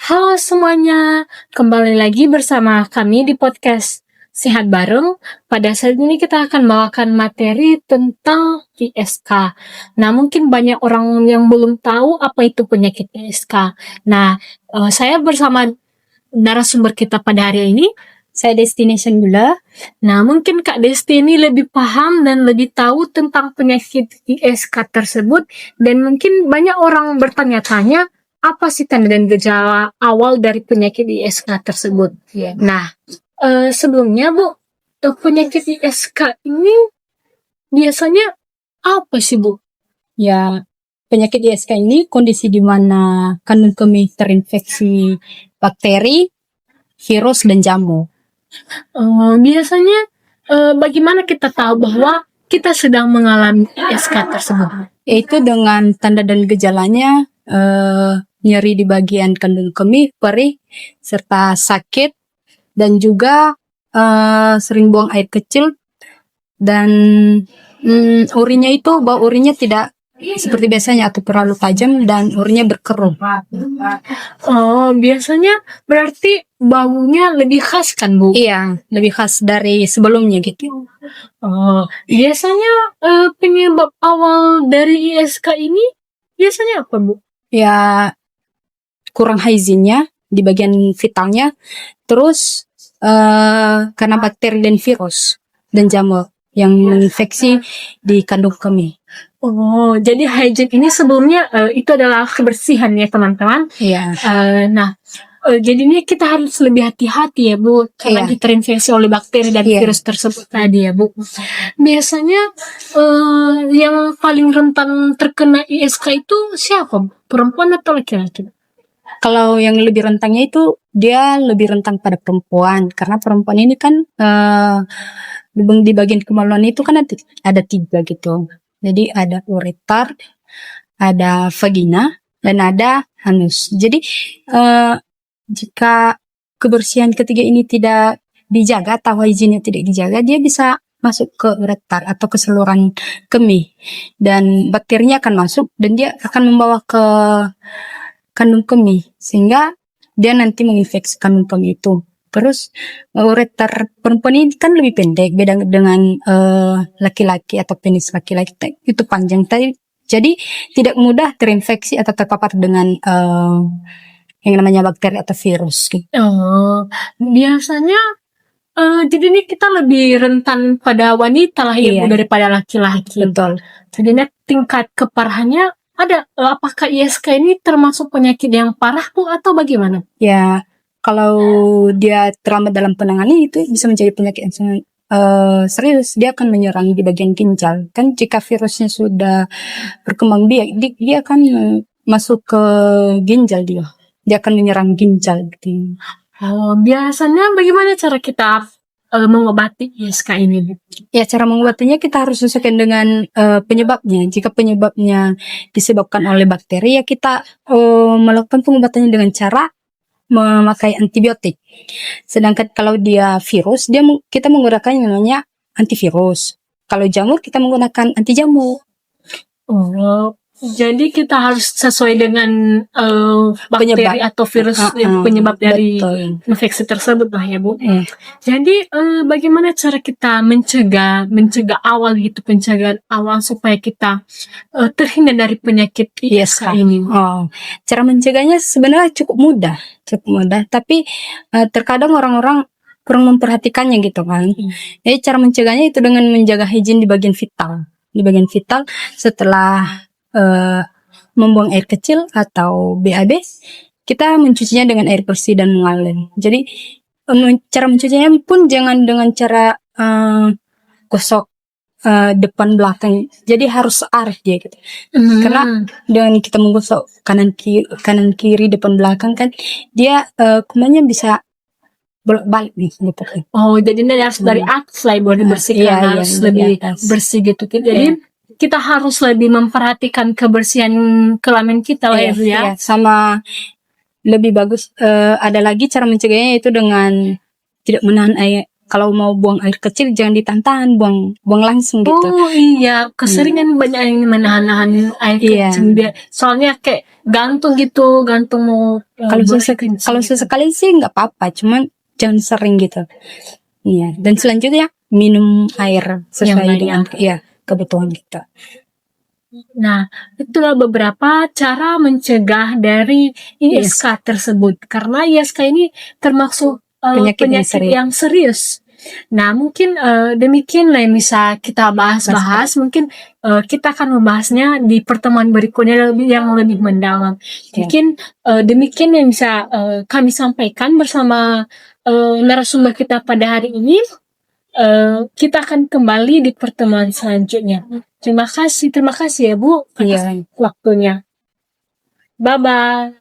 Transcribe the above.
Halo semuanya, kembali lagi bersama kami di podcast Sehat Bareng. Pada saat ini kita akan membawakan materi tentang ISK. Nah, mungkin banyak orang yang belum tahu apa itu penyakit ISK. Nah, saya bersama narasumber kita pada hari ini, saya Destination Gula. Nah, mungkin Kak Desti ini lebih paham dan lebih tahu tentang penyakit ISK tersebut. Dan mungkin banyak orang bertanya-tanya, apa sih tanda dan gejala awal dari penyakit ISK tersebut? Iya. Nah, sebelumnya Bu, penyakit ISK ini biasanya apa sih Bu? Ya, penyakit ISK ini kondisi di mana kandung kemih terinfeksi bakteri, virus, dan jamur. Biasanya bagaimana kita tahu bahwa kita sedang mengalami ISK tersebut? Yaitu dengan tanda dan gejalanya nyeri di bagian kandung kemih, perih, serta sakit, dan juga sering buang air kecil, dan urinnya itu bau urinnya tidak seperti biasanya atau terlalu tajam dan urinnya berkerut. Biasanya berarti baunya lebih khas kan Bu? Iya, lebih khas dari sebelumnya gitu. Biasanya penyebab awal dari ISK ini biasanya apa Bu? Ya, kurang hygiene-nya di bagian vitalnya, terus karena bakteri dan virus dan jamur yang menginfeksi di kandung kemih. Jadi hygiene ini sebelumnya itu adalah kebersihan ya teman-teman. Iya. Jadinya kita harus lebih hati-hati ya Bu, karena Iya. terinfeksi oleh bakteri dan Iya. virus tersebut tadi ya Bu. Biasanya yang paling rentan terkena ISK itu siapa Bu? Perempuan atau laki-laki? Kalau yang lebih rentangnya itu dia lebih rentan pada perempuan, karena perempuan ini kan di bagian kemaluan itu kan ada 3 gitu. Jadi ada ureter, ada vagina, dan ada anus. Jadi jika kebersihan ketiga ini tidak dijaga atau hygiene-nya tidak dijaga, dia bisa masuk ke ureter atau ke saluran kemih, dan bakterinya akan masuk dan dia akan membawa ke kandung kemih sehingga dia nanti menginfeksi kandung kemih itu. Terus ureter perempuan ini kan lebih pendek, beda dengan laki-laki atau penis laki-laki itu panjang. Jadi tidak mudah terinfeksi atau terpapar dengan yang namanya bakteri atau virus gitu. Biasanya jadi ini kita lebih rentan pada wanita lah ya Bu, daripada laki-laki. Betul. Jadi tingkat keparahannya ada. Apakah ISK ini termasuk penyakit yang parah Bu atau bagaimana? Ya, kalau dia terlambat dalam penanganan itu bisa menjadi penyakit yang sangat serius. Dia akan menyerang di bagian ginjal. Kan jika virusnya sudah berkembang biak, dia akan masuk ke ginjal dia. Dia akan menyerang ginjal gitu. Biasanya bagaimana cara kita mengobati ISK ini? Ya, cara mengobatinya kita harus sesuaikan dengan penyebabnya. Jika penyebabnya disebabkan oleh bakteri, ya kita melakukan pengobatannya dengan cara memakai antibiotik. Sedangkan kalau dia virus, kita menggunakan yang namanya antivirus. Kalau jamur, kita menggunakan anti jamur. Jadi kita harus sesuai dengan bakteri atau virus penyebab dari infeksi tersebut lah ya Bu. Jadi bagaimana cara kita mencegah awal gitu, pencegahan awal supaya kita terhindar dari penyakit ISK ini? Cara mencegahnya sebenarnya cukup mudah. Tapi terkadang orang-orang kurang memperhatikannya gitu kan. Jadi cara mencegahnya itu dengan menjaga hygiene di bagian vital. Di bagian vital setelah membuang air kecil atau BAB, kita mencucinya dengan air bersih dan mengalir. Jadi cara mencucinya pun jangan dengan cara gosok depan belakang. Jadi harus arif dia gitu. Karena dengan kita menggosok kanan kiri depan belakang kan dia kumannya bisa bolak-balik nih gitu. Jadi ini harus dari atas lah baru dibersihkan, harus lebih bersih gitu. Jadi kita harus lebih memperhatikan kebersihan kelamin kita lah ya. Sama lebih bagus ada lagi cara mencegahnya, yaitu dengan tidak menahan kalau mau buang air kecil jangan ditahan, buang langsung gitu. Oh iya, keseringan banyak yang menahan-nahan air Iya. kecil dia. Soalnya kayak gantung mau Kalau berkencing kalau gitu. sesekali sih nggak apa-apa, cuman jangan sering gitu. Iya. Dan selanjutnya minum air sesuai banyak. dengan kebutuhan kita. Nah, itulah beberapa cara mencegah dari ISK tersebut. Karena ISK ini termasuk penyakit yang serius. Nah, mungkin demikian yang bisa kita bahas. Mungkin kita akan membahasnya di pertemuan berikutnya yang lebih mendalam. Mungkin demikian yang bisa kami sampaikan bersama narasumber kita pada hari ini. Kita akan kembali di pertemuan selanjutnya. Terima kasih ya Bu atas waktunya. Bye-bye.